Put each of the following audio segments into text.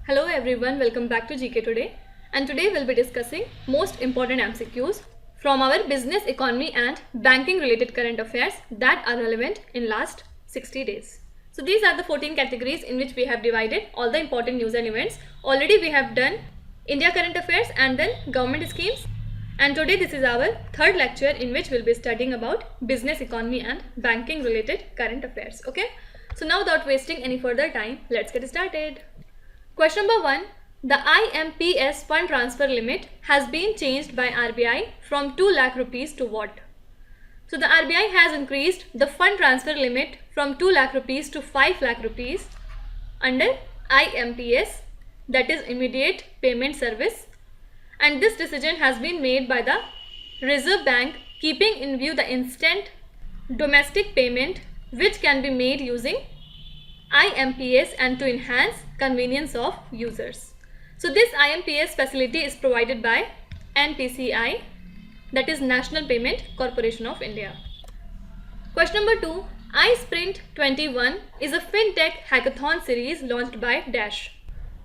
Hello everyone, welcome back to GK Today. And today we'll be discussing most important MCQs from our business, economy and banking related current affairs that are relevant in last 60 days. So these are the 14 categories in which we have divided all the important news and events. Already we have done India current affairs and then government schemes. And today this is our third lecture in which we'll be studying about business, economy and banking related current affairs. Okay. So now without wasting any further time, let's get started. Question number 1. The IMPS fund transfer limit has been changed by RBI from 2 lakh rupees to what? So the RBI has increased the fund transfer limit from 2 lakh rupees to 5 lakh rupees under IMPS, that is Immediate Payment Service, and this decision has been made by the Reserve Bank keeping in view the instant domestic payment which can be made using IMPS and to enhance convenience of users. So this IMPS facility is provided by NPCI, that is National Payment Corporation of India. Question number 2. iSprint 21 is a fintech hackathon series launched by Dash.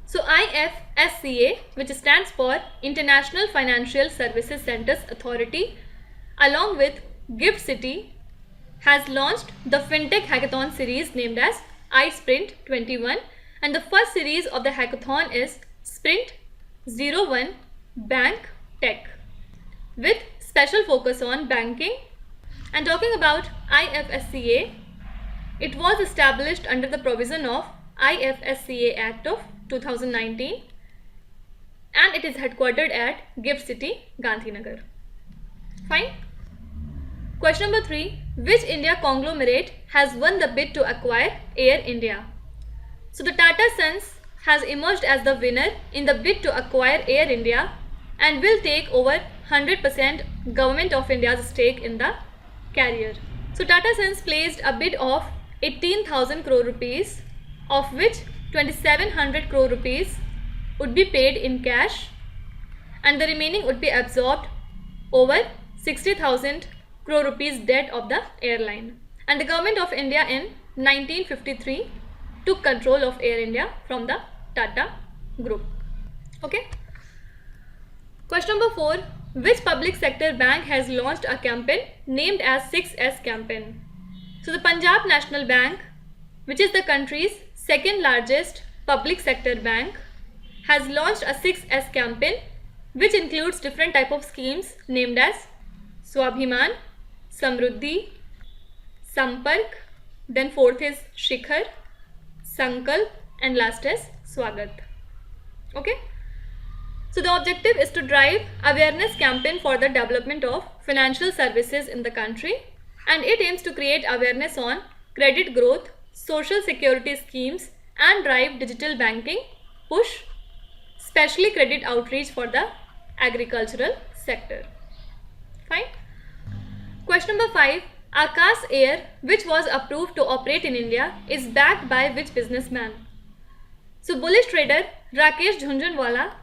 So IFSCA, which stands for International Financial Services Centers Authority, along with Gift City, has launched the fintech hackathon series named as iSprint 21, and the first series of the hackathon is Sprint 01 Bank Tech with special focus on banking. And talking about IFSCA, it was established under the provision of IFSCA Act of 2019 and it is headquartered at Gift City, Gandhinagar. Fine. Question number 3. Which India conglomerate has won the bid to acquire Air India? So the Tata Sons has emerged as the winner in the bid to acquire Air India and will take over 100% Government of India's stake in the carrier. So Tata Sons placed a bid of 18,000 crore rupees, of which 2,700 crore rupees would be paid in cash and the remaining would be absorbed over 60,000 crore rupees debt of the airline. And the Government of India in 1953 took control of Air India from the Tata Group. Okay. Question number 4. Which public sector bank has launched a campaign named as 6S campaign? So the Punjab National Bank, which is the country's second largest public sector bank, has launched a 6S campaign which includes different type of schemes named as Swabhiman, Samruddhi, Sampark, then fourth is Shikhar, Sankalp and last is Swagat. Okay. So the objective is to drive awareness campaign for the development of financial services in the country, and it aims to create awareness on credit growth, social security schemes and drive digital banking, push specially credit outreach for the agricultural sector. Fine. Question number 5. Akash Air, which was approved to operate in India, is backed by which businessman? So bullish trader Rakesh Jhunjhunwala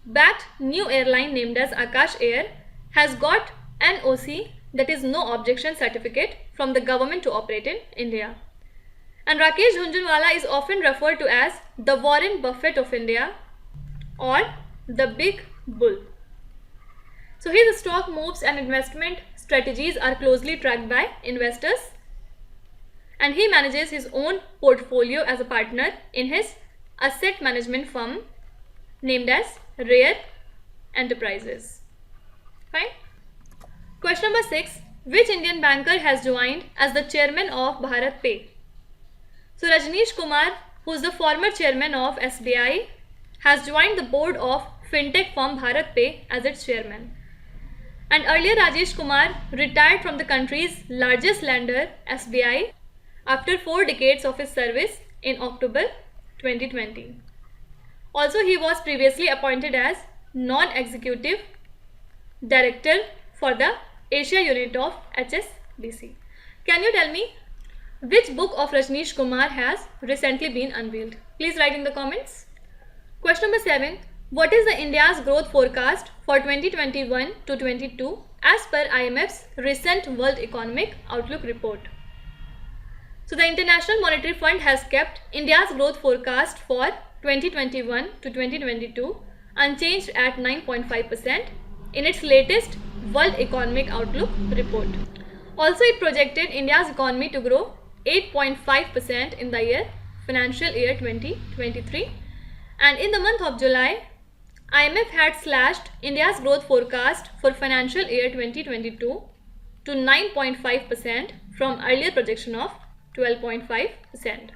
backed new airline named as Akash Air, has got NOC, that is no objection certificate, from the government to operate in India. And Rakesh Jhunjhunwala is often referred to as the Warren Buffett of India or the Big Bull. So his stock moves and investment strategies are closely tracked by investors, and he manages his own portfolio as a partner in his asset management firm named as Rare Enterprises. Fine. Question number 6. Which Indian banker has joined as the chairman of Bharat Pay? So Rajneesh Kumar, who is the former chairman of SBI, has joined the board of fintech firm Bharat Pay as its chairman. And earlier Rajesh Kumar retired from the country's largest lender SBI after 4 decades of his service in October 2020. Also, he was previously appointed as non-executive director for the Asia unit of HSBC. Can you tell me which book of Rajneesh Kumar has recently been unveiled? Please write in the comments. Question number 7. What is the India's growth forecast for 2021 to 22 as per IMF's recent World Economic Outlook report? So the International Monetary Fund has kept India's growth forecast for 2021 to 2022 unchanged at 9.5% in its latest World Economic Outlook report. Also, it projected India's economy to grow 8.5% in the financial year 2023, and in the month of July, IMF had slashed India's growth forecast for financial year 2022 to 9.5% from earlier projection of 12.5%.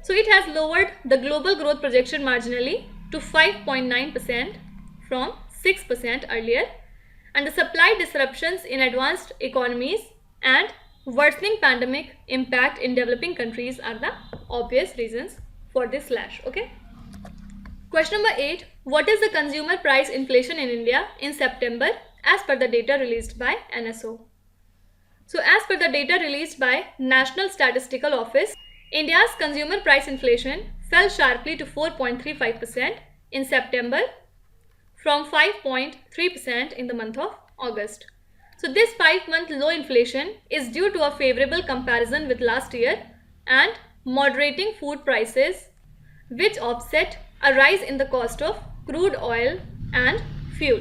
So it has lowered the global growth projection marginally to 5.9% from 6% earlier, and the supply disruptions in advanced economies and worsening pandemic impact in developing countries are the obvious reasons for this slash. Okay. Question number 8. What is the consumer price inflation in India in September as per the data released by NSO? So as per the data released by National Statistical Office, India's consumer price inflation fell sharply to 4.35% in September from 5.3% in the month of August. So this 5-month low inflation is due to a favorable comparison with last year and moderating food prices, which offset a rise in the cost of crude oil and fuel.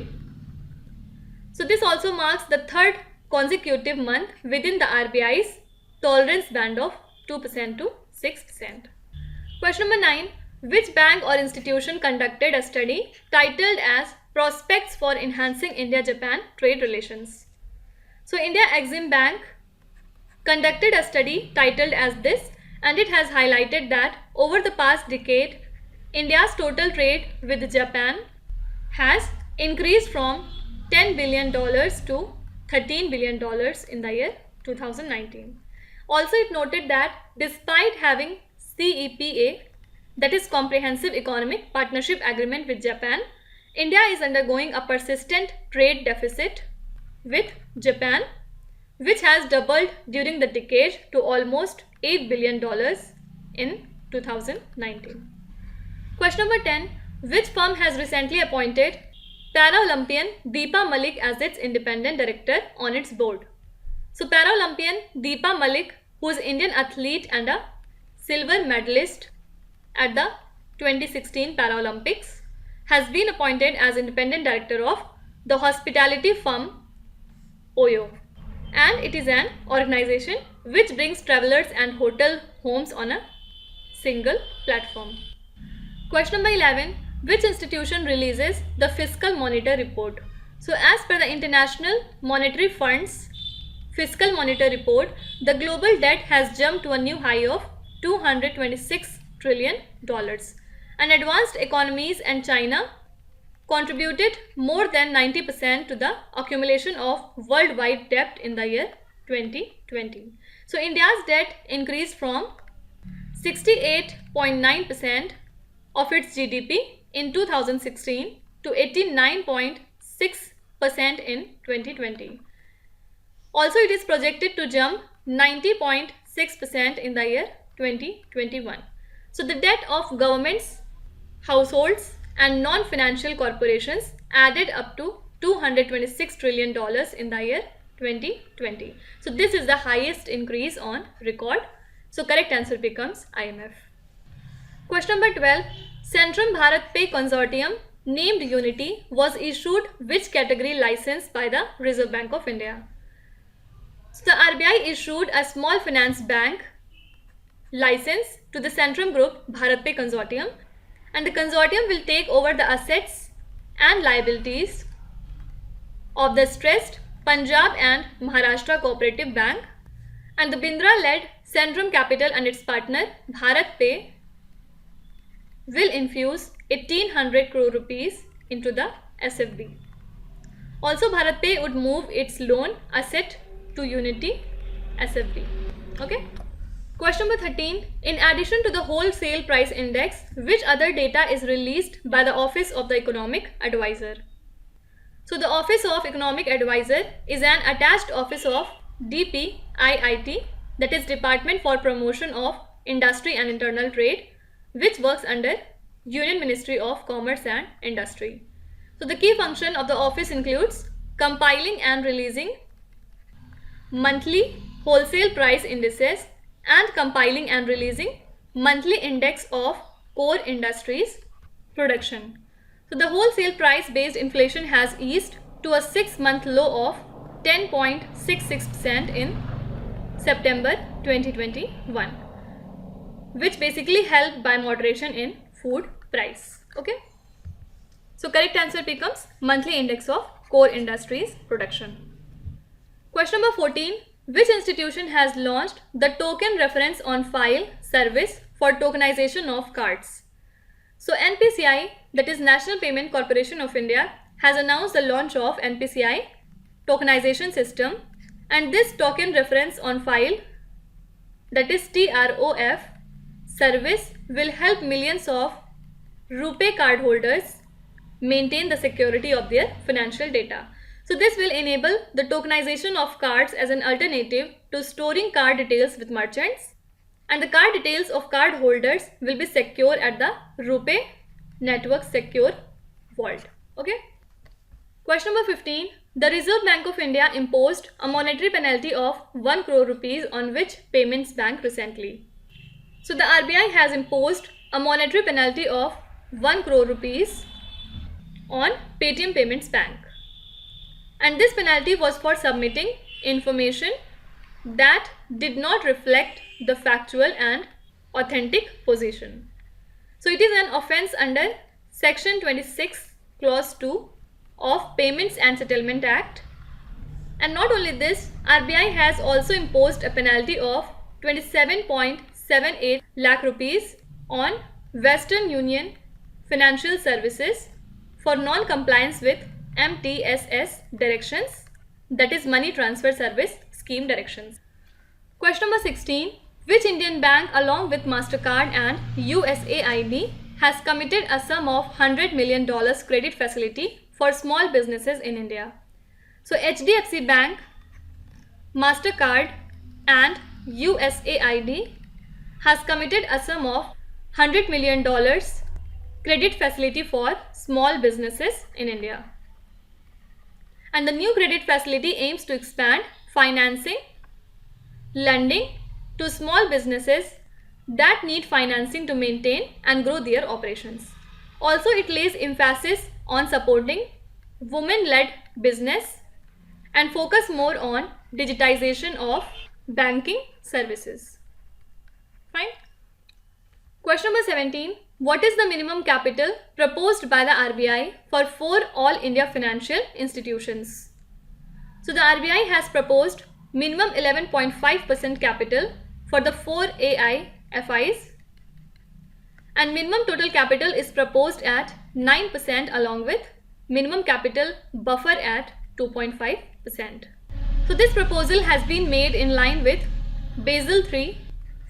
So this also marks the third consecutive month within the RBI's tolerance band of 2% to 6%. Question number 9. Which bank or institution conducted a study titled as Prospects for Enhancing India-Japan Trade Relations? So India Exim Bank conducted a study titled as this, and it has highlighted that over the past decade, India's total trade with Japan has increased from $10 billion to $13 billion in the year 2019. Also, it noted that despite having CEPA, that is Comprehensive Economic Partnership Agreement with Japan, India is undergoing a persistent trade deficit with Japan, which has doubled during the decade to almost $8 billion in 2019. Question number 10. Which firm has recently appointed Paralympian Deepa Malik as its independent director on its board? So Paralympian Deepa Malik, who is Indian athlete and a silver medalist at the 2016 Paralympics, has been appointed as independent director of the hospitality firm OYO, and it is an organization which brings travelers and hotel homes on a single platform. Question number 11. Which institution releases the Fiscal Monitor report? So as per the International Monetary Fund's Fiscal Monitor report, the global debt has jumped to a new high of $226 trillion, and advanced economies and China contributed more than 90% to the accumulation of worldwide debt in the year 2020. So India's debt increased from 68.9% of its GDP in 2016 to 89.6% in 2020. Also, it is projected to jump 90.6% in the year 2021. So the debt of governments, households and non-financial corporations added up to $226 trillion in the year 2020. So this is the highest increase on record. So correct answer becomes IMF. Question number 12. Centrum Bharat Pay Consortium named Unity was issued which category license by the Reserve Bank of India? So the RBI issued a small finance bank license to the Centrum Group Bharat Pay Consortium, and the consortium will take over the assets and liabilities of the stressed Punjab and Maharashtra Cooperative Bank, and the Bindra-led Centrum Capital and its partner Bharat Pay will infuse 1800 crore rupees into the SFB. Also, Bharat Pay would move its loan asset to Unity SFB. Okay. Question number 13. In addition to the wholesale price index, which other data is released by the Office of the Economic Advisor? So the Office of Economic Advisor is an attached office of DPIIT, that is Department for Promotion of Industry and Internal Trade, which works under Union Ministry of Commerce and Industry. So the key function of the office includes compiling and releasing monthly wholesale price indices and compiling and releasing monthly index of core industries production. So the wholesale price based inflation has eased to a 6-month low of 10.66% in September 2021, which basically helped by moderation in food price. Okay. So correct answer becomes monthly index of core industries production. Question number 14. Which institution has launched the token reference on file service for tokenization of cards? So NPCI, that is National Payment Corporation of India, has announced the launch of NPCI tokenization system, and this token reference on file, that is TROF service, will help millions of RuPay card holders maintain the security of their financial data. So this will enable the tokenization of cards as an alternative to storing card details with merchants, and the card details of card holders will be secure at the RuPay Network Secure Vault. Okay. Question number 15. The Reserve Bank of India imposed a monetary penalty of 1 crore rupees on which payments bank recently? So the RBI has imposed a monetary penalty of 1 crore rupees on Paytm Payments Bank. And this penalty was for submitting information that did not reflect the factual and authentic position. So it is an offence under Section 26 Clause 2 of Payments and Settlement Act. And not only this, RBI has also imposed a penalty of 27.78 lakh rupees on Western Union Financial Services for non-compliance with MTSS directions, that is Money Transfer Service Scheme directions. Question number 16. Which Indian bank along with MasterCard and USAID has committed a sum of $100 million credit facility for small businesses in India? So HDFC Bank, MasterCard and USAID has committed a sum of $100 million credit facility for small businesses in India. And the new credit facility aims to expand financing, lending to small businesses that need financing to maintain and grow their operations. Also, it lays emphasis on supporting women-led business and focus more on digitization of banking services. Fine. Question number 17. What is the minimum capital proposed by the RBI for 4 All India financial institutions? So the RBI has proposed minimum 11.5% capital for the 4 AIFIs, and minimum total capital is proposed at 9% along with minimum capital buffer at 2.5%. So this proposal has been made in line with Basel III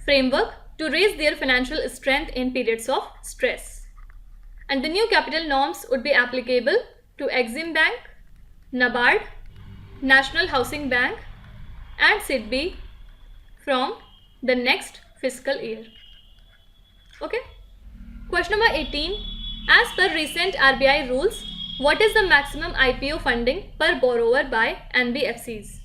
framework to raise their financial strength in periods of stress. And the new capital norms would be applicable to Exim Bank, NABARD, National Housing Bank and SIDBI from the next fiscal year. Okay. Question number 18. As per recent RBI rules, what is the maximum IPO funding per borrower by NBFCs?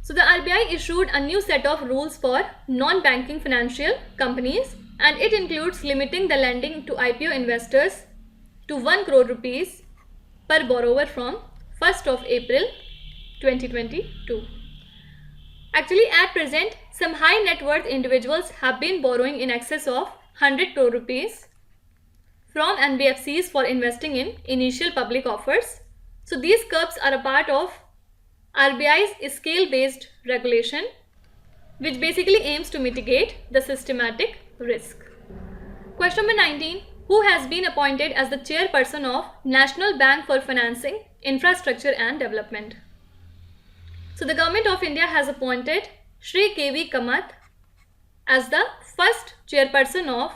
So the RBI issued a new set of rules for non-banking financial companies, and it includes limiting the lending to IPO investors to 1 crore rupees per borrower from 1st of April 2022. Actually, at present, some high net worth individuals have been borrowing in excess of 100 crore rupees from NBFCs for investing in initial public offers. So these curbs are a part of RBI's scale-based regulation, which basically aims to mitigate the systematic risk. Question number 19. Who has been appointed as the chairperson of National Bank for Financing, Infrastructure and Development? So the Government of India has appointed Shri K.V. Kamath as the first chairperson of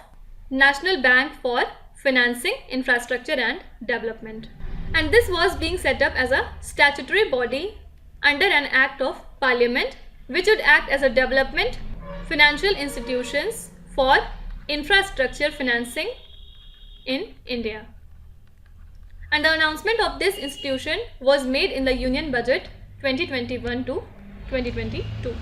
National Bank for Financing, Infrastructure and Development. And this was being set up as a statutory body under an Act of Parliament, which would act as a development financial institutions for infrastructure financing in India. And the announcement of this institution was made in the Union Budget 2021 to 2022.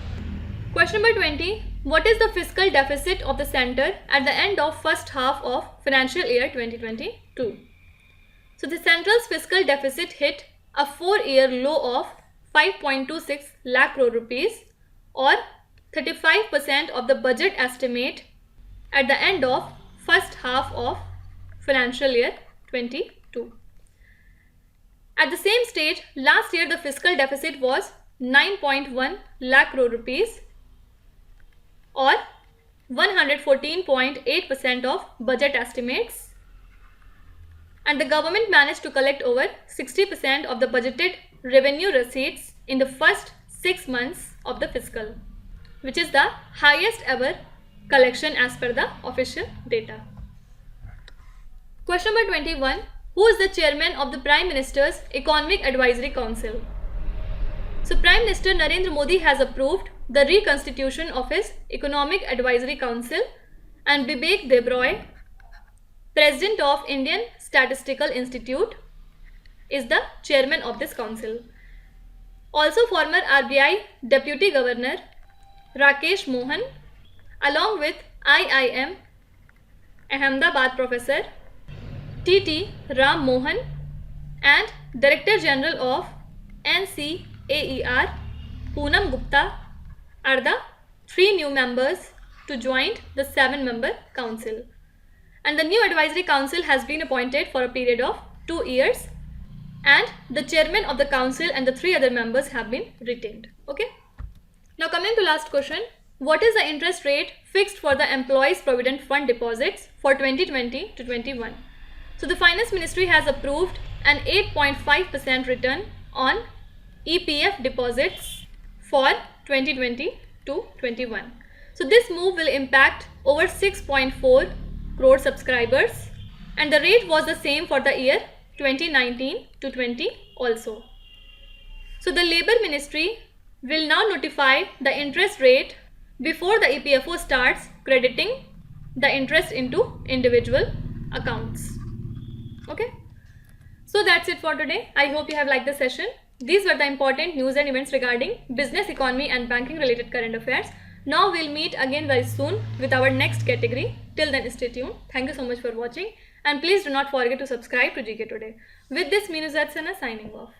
Question number 20. what is the fiscal deficit of the center at the end of first half of financial year 2022? So the central's fiscal deficit hit a 4-year low of 5.26 lakh crore rupees, or 35% of the budget estimate at the end of first half of financial year 22. At the same stage, last year the fiscal deficit was 9.1 lakh crore rupees, or 114.8% of budget estimates, and the government managed to collect over 60% of the budgeted revenue receipts in the first 6 months of the fiscal, which is the highest ever collection as per the official data. Question number 21. Who is the chairman of the Prime Minister's Economic Advisory Council? So Prime Minister Narendra Modi has approved the reconstitution of his Economic Advisory Council, and Bibek Debroy, President of Indian Statistical Institute, is the chairman of this council. Also former RBI Deputy Governor Rakesh Mohan, along with IIM Ahmedabad Professor T.T. Ram Mohan and Director General of NCAER Poonam Gupta are the 3 new members to join the 7-member council. And the new advisory council has been appointed for a period of 2 years, and the chairman of the council and the 3 other members have been retained. Okay. Now coming to last question. What is the interest rate fixed for the Employees Provident Fund deposits for 2020 to 21? So the Finance Ministry has approved an 8.5% return on EPF deposits for 2020 to 21. So this move will impact over 6.4 crore subscribers, and the rate was the same for the year 2019 to 20 also. So the Labour Ministry will now notify the interest rate before the EPFO starts crediting the interest into individual accounts. Okay. So that's it for today. I hope you have liked the session. These were the important news and events regarding business, economy and banking related current affairs. Now we'll meet again very soon with our next category. Till then, stay tuned. Thank you so much for watching, and please do not forget to subscribe to GK Today. With this, Minu Zatsana signing off.